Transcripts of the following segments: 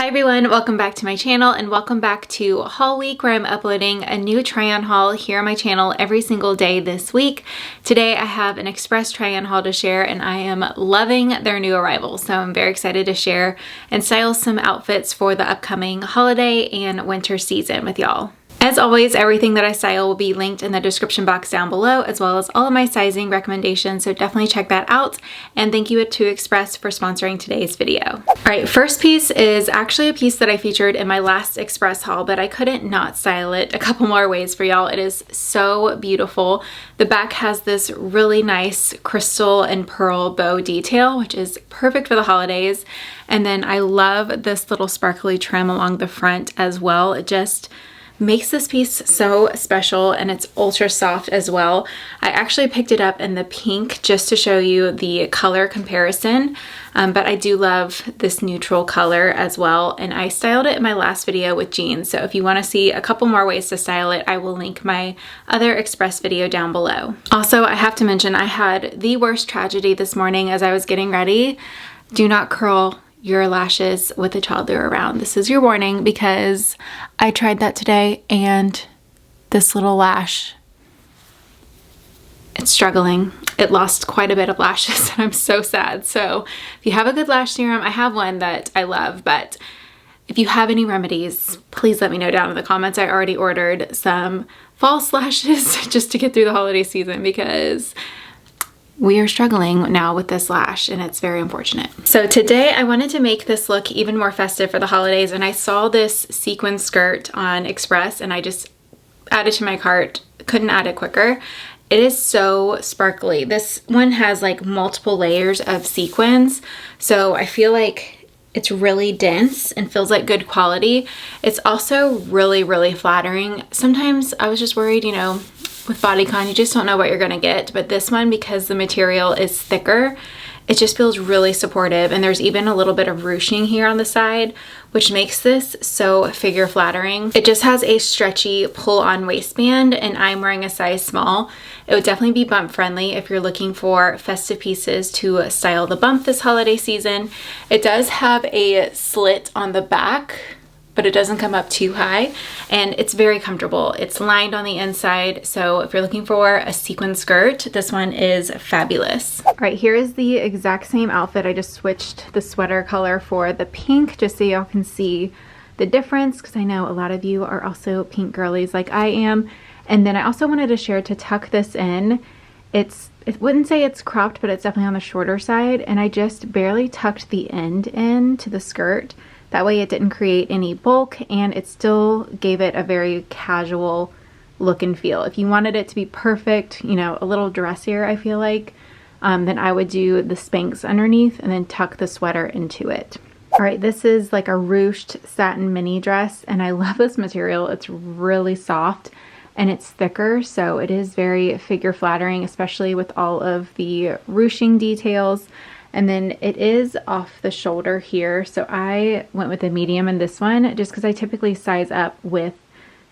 Hi everyone, welcome back to my channel and welcome back to Haul Week, where I'm uploading a new try-on haul here on my channel every single day this week. Today I have an express try-on haul to share and I am loving their new arrival. So I'm very excited to share and style some outfits for the upcoming holiday and winter season with y'all. As always, everything that I style will be linked in the description box down below, as well as all of my sizing recommendations, so definitely check that out. And thank you to Express for sponsoring today's video. All right, first piece is actually a piece that I featured in my last Express haul, but I couldn't not style it a couple more ways for y'all. It is so beautiful. The back has this really nice crystal and pearl bow detail, which is perfect for the holidays. And then I love this little sparkly trim along the front as well. It just makes this piece so special, and it's ultra soft as well. I actually picked it up in the pink just to show you the color comparison, but I do love this neutral color as well, and I styled it in my last video with jeans. So if you want to see a couple more ways to style it, I will link my other Express video down below. Also, I have to mention I had the worst tragedy this morning as I was getting ready. Do not curl your lashes with a toddler around. This is your warning, because I tried that today and this little lash, it's struggling. It lost quite a bit of lashes and I'm so sad. So if you have a good lash serum, I have one that I love, but if you have any remedies, please let me know down in the comments. I already ordered some false lashes just to get through the holiday season, because we are struggling now with this lash and it's very unfortunate. So today I wanted to make this look even more festive for the holidays, and I saw this sequin skirt on Express and I just added to my cart. Couldn't add it quicker. It is so sparkly. This one has like multiple layers of sequins, so I feel like it's really dense and feels like good quality. It's also really, really flattering. Sometimes I was just worried, you know, with bodycon, you just don't know what you're gonna get, but this one, because the material is thicker, it just feels really supportive, and there's even a little bit of ruching here on the side, which makes this so figure flattering. It just has a stretchy pull-on waistband, and I'm wearing a size small. It would definitely be bump friendly if you're looking for festive pieces to style the bump this holiday season. It does have a slit on the back, but it doesn't come up too high, and it's very comfortable. It's lined on the inside, so if you're looking for a sequin skirt, this one is fabulous. All right, here is the exact same outfit. I just switched the sweater color for the pink just so y'all can see the difference, because I know a lot of you are also pink girlies like I am. And then I also wanted to share to tuck this in. It wouldn't say it's cropped, but it's definitely on the shorter side, and I just barely tucked the end in to the skirt. That way it didn't create any bulk, and it still gave it a very casual look and feel. If you wanted it to be perfect, you know, a little dressier, I feel like, then I would do the Spanx underneath and then tuck the sweater into it. All right, this is like a ruched satin mini dress, and I love this material. It's really soft and it's thicker, so it is very figure flattering, especially with all of the ruching details. And then it is off the shoulder here, so I went with a medium in this one just because I typically size up with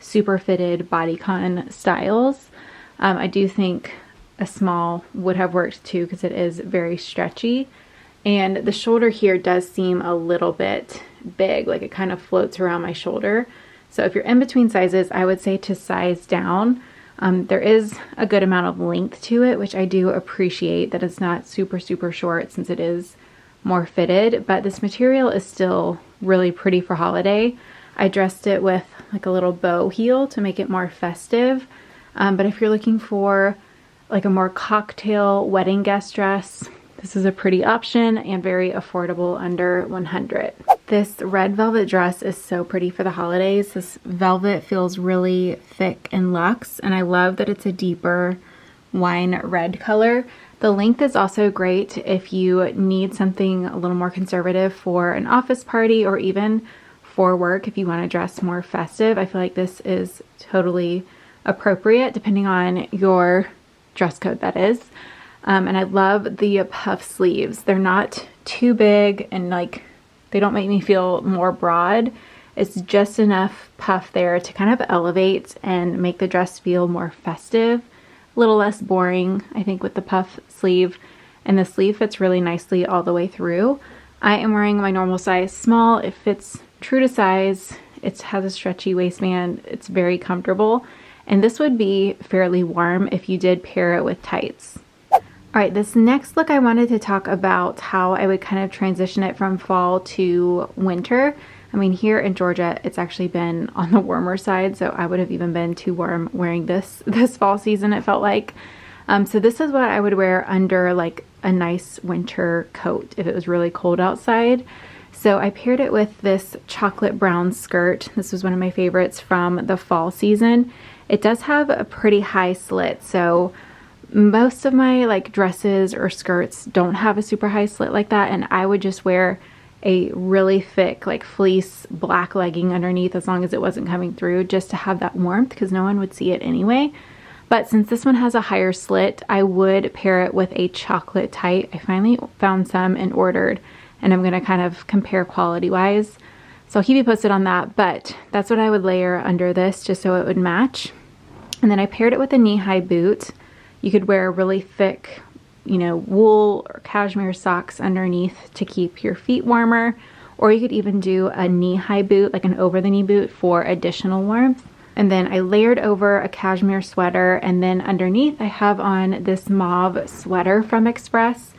super fitted bodycon styles. I do think a small would have worked too, because it is very stretchy. And the shoulder here does seem a little bit big, like it kind of floats around my shoulder. So if you're in between sizes, I would say to size down. There is a good amount of length to it, which I do appreciate that it's not super, super short since it is more fitted, but this material is still really pretty for holiday. I dressed it with like a little bow heel to make it more festive, but if you're looking for like a more cocktail wedding guest dress, this is a pretty option and very affordable, under $100. This red velvet dress is so pretty for the holidays. This velvet feels really thick and luxe, and I love that it's a deeper wine red color. The length is also great if you need something a little more conservative for an office party, or even for work if you want to dress more festive. I feel like this is totally appropriate depending on your dress code, that is. And I love the puff sleeves. They're not too big, and like they don't make me feel more broad. It's just enough puff there to kind of elevate and make the dress feel more festive, a little less boring, I think, with the puff sleeve. And the sleeve fits really nicely all the way through. I am wearing my normal size small. It fits true to size. It has a stretchy waistband. It's very comfortable. And this would be fairly warm if you did pair it with tights. All right, this next look I wanted to talk about how I would kind of transition it from fall to winter. I mean, here in Georgia, it's actually been on the warmer side, so I would have even been too warm wearing this fall season, it felt like. So this is what I would wear under like a nice winter coat if it was really cold outside. So I paired it with this chocolate brown skirt. This was one of my favorites from the fall season. It does have a pretty high slit, so most of my like dresses or skirts don't have a super high slit like that, and I would just wear a really thick like fleece black legging underneath as long as it wasn't coming through, just to have that warmth because no one would see it anyway. But since this one has a higher slit, I would pair it with a chocolate tight. I finally found some and ordered, and I'm going to kind of compare quality wise. So I'll keep you posted on that, but that's what I would layer under this just so it would match. And then I paired it with a knee-high boot. You could wear really thick, you know, wool or cashmere socks underneath to keep your feet warmer, or you could even do a knee-high boot, like an over-the-knee boot for additional warmth. And then I layered over a cashmere sweater, and then underneath I have on this mauve sweater from Express,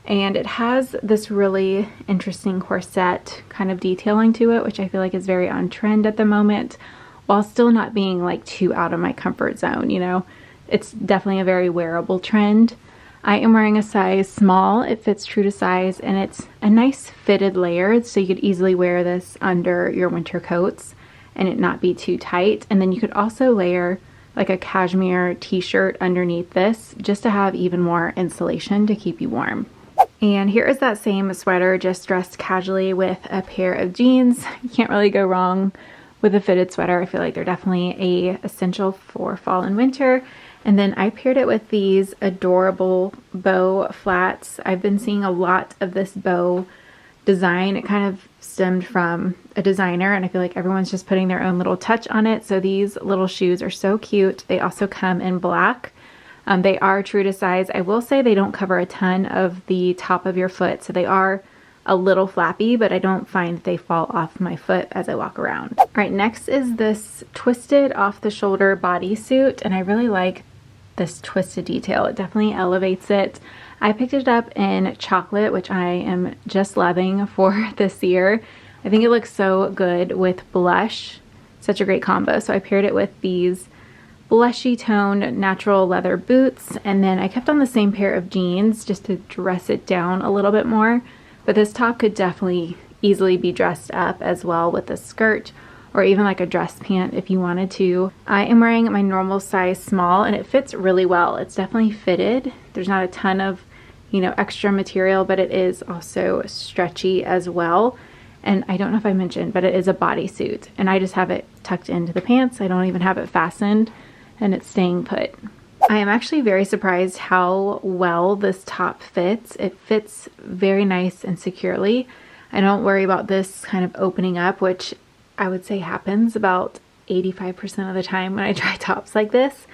and it has this really interesting corset kind of detailing to it, which I feel like is very on trend at the moment, while still not being like too out of my comfort zone, you know. It's definitely a very wearable trend. I am wearing a size small. It fits true to size, and it's a nice fitted layer, so you could easily wear this under your winter coats and it not be too tight. And then you could also layer like a cashmere t-shirt underneath this just to have even more insulation to keep you warm. And here is that same sweater, just dressed casually with a pair of jeans. You can't really go wrong with a fitted sweater. I feel like they're definitely a essential for fall and winter. And then I paired it with these adorable bow flats. I've been seeing a lot of this bow design. It kind of stemmed from a designer, and I feel like everyone's just putting their own little touch on it. So these little shoes are so cute. They also come in black. They are true to size. I will say they don't cover a ton of the top of your foot, so they are a little flappy, but I don't find they fall off my foot as I walk around. All right, next is this twisted off the shoulder bodysuit, and I really like this twisted detail. It definitely elevates it. I picked it up in chocolate, which I am just loving for this year. I think it looks so good with blush. Such a great combo. So I paired it with these blushy toned natural leather boots, and then I kept on the same pair of jeans just to dress it down a little bit more. But this top could definitely easily be dressed up as well with a skirt or even like a dress pant if you wanted to. I am wearing my normal size small, and it fits really well. It's definitely fitted. There's not a ton of, you know, extra material, but it is also stretchy as well. And I don't know if I mentioned, but it is a bodysuit, and I just have it tucked into the pants. I don't even have it fastened, and it's staying put. I am actually very surprised how well this top fits. It fits very nice and securely. I don't worry about this kind of opening up, which I would say happens about 85% of the time when I try tops like this.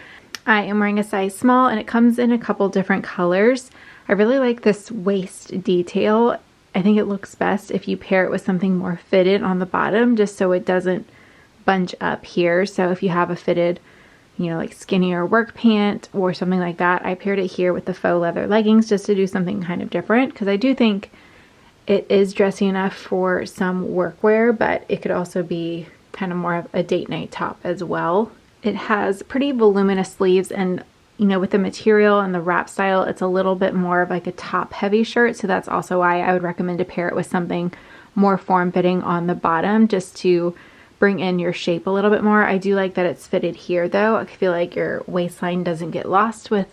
I am wearing a size small, and it comes in a couple different colors. I really like this waist detail. I think it looks best if you pair it with something more fitted on the bottom, just so it doesn't bunch up here. So if you have a fitted, you know, like skinnier work pant or something like that, I paired it here with the faux leather leggings just to do something kind of different, because I do think it is dressy enough for some workwear, but it could also be kind of more of a date night top as well. It has pretty voluminous sleeves, and you know, with the material and the wrap style, it's a little bit more of like a top heavy shirt. So that's also why I would recommend to pair it with something more form-fitting on the bottom, just to bring in your shape a little bit more. I do like that it's fitted here though. I feel like your waistline doesn't get lost with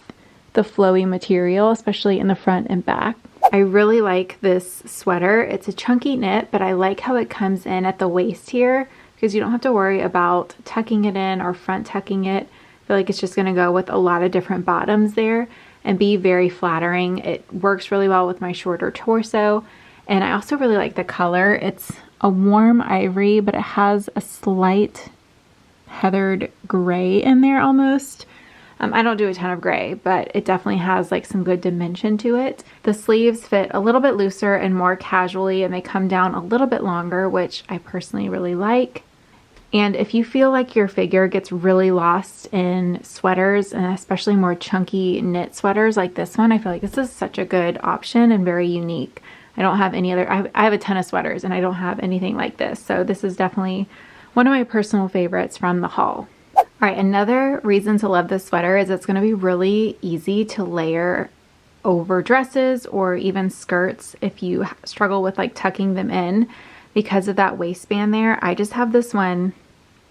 the flowy material, especially in the front and back. I really like this sweater. It's a chunky knit, but I like how it comes in at the waist here, because you don't have to worry about tucking it in or front tucking it. I feel like it's just going to go with a lot of different bottoms there and be very flattering. It works really well with my shorter torso, and I also really like the color. It's a warm ivory, but it has a slight heathered gray in there almost. I don't do a ton of gray, but it definitely has like some good dimension to it. The sleeves fit a little bit looser and more casually, and they come down a little bit longer, which I personally really like. And if you feel like your figure gets really lost in sweaters, and especially more chunky knit sweaters like this one, I feel like this is such a good option and very unique. I don't have any other, I have a ton of sweaters and I don't have anything like this. So this is definitely one of my personal favorites from the haul. All right, another reason to love this sweater is it's going to be really easy to layer over dresses or even skirts if you struggle with like tucking them in because of that waistband there. I just have this one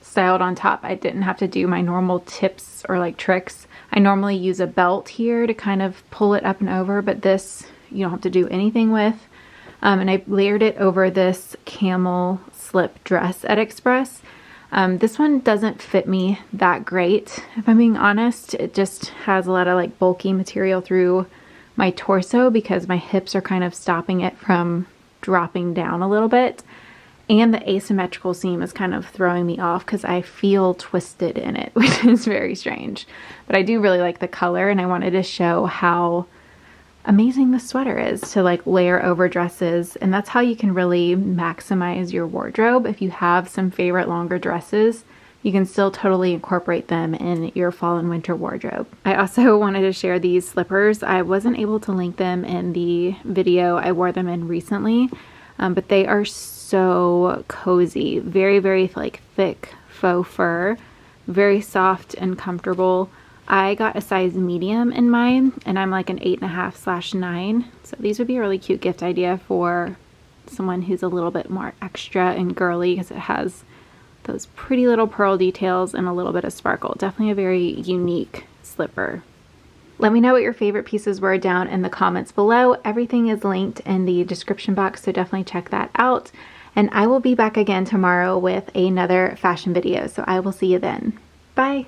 styled on top. I didn't have to do my normal tips or like tricks. I normally use a belt here to kind of pull it up and over, but this you don't have to do anything with. And I layered it over this camel slip dress at Express. This one doesn't fit me that great, if I'm being honest. It just has a lot of like bulky material through my torso because my hips are kind of stopping it from dropping down a little bit. And the asymmetrical seam is kind of throwing me off because I feel twisted in it, which is very strange. But I do really like the color, and I wanted to show how amazing the sweater is to like layer over dresses. And that's how you can really maximize your wardrobe. If you have some favorite longer dresses, you can still totally incorporate them in your fall and winter wardrobe. I also wanted to share these slippers. I wasn't able to link them in the video I wore them in recently, but they are so cozy. Very, very like thick faux fur, very soft and comfortable. I got a size medium in mine, and I'm like an 8.5/9. So these would be a really cute gift idea for someone who's a little bit more extra and girly because it has those pretty little pearl details and a little bit of sparkle. Definitely a very unique slipper. Let me know what your favorite pieces were down in the comments below. Everything is linked in the description box, so definitely check that out. And I will be back again tomorrow with another fashion video, so I will see you then. Bye!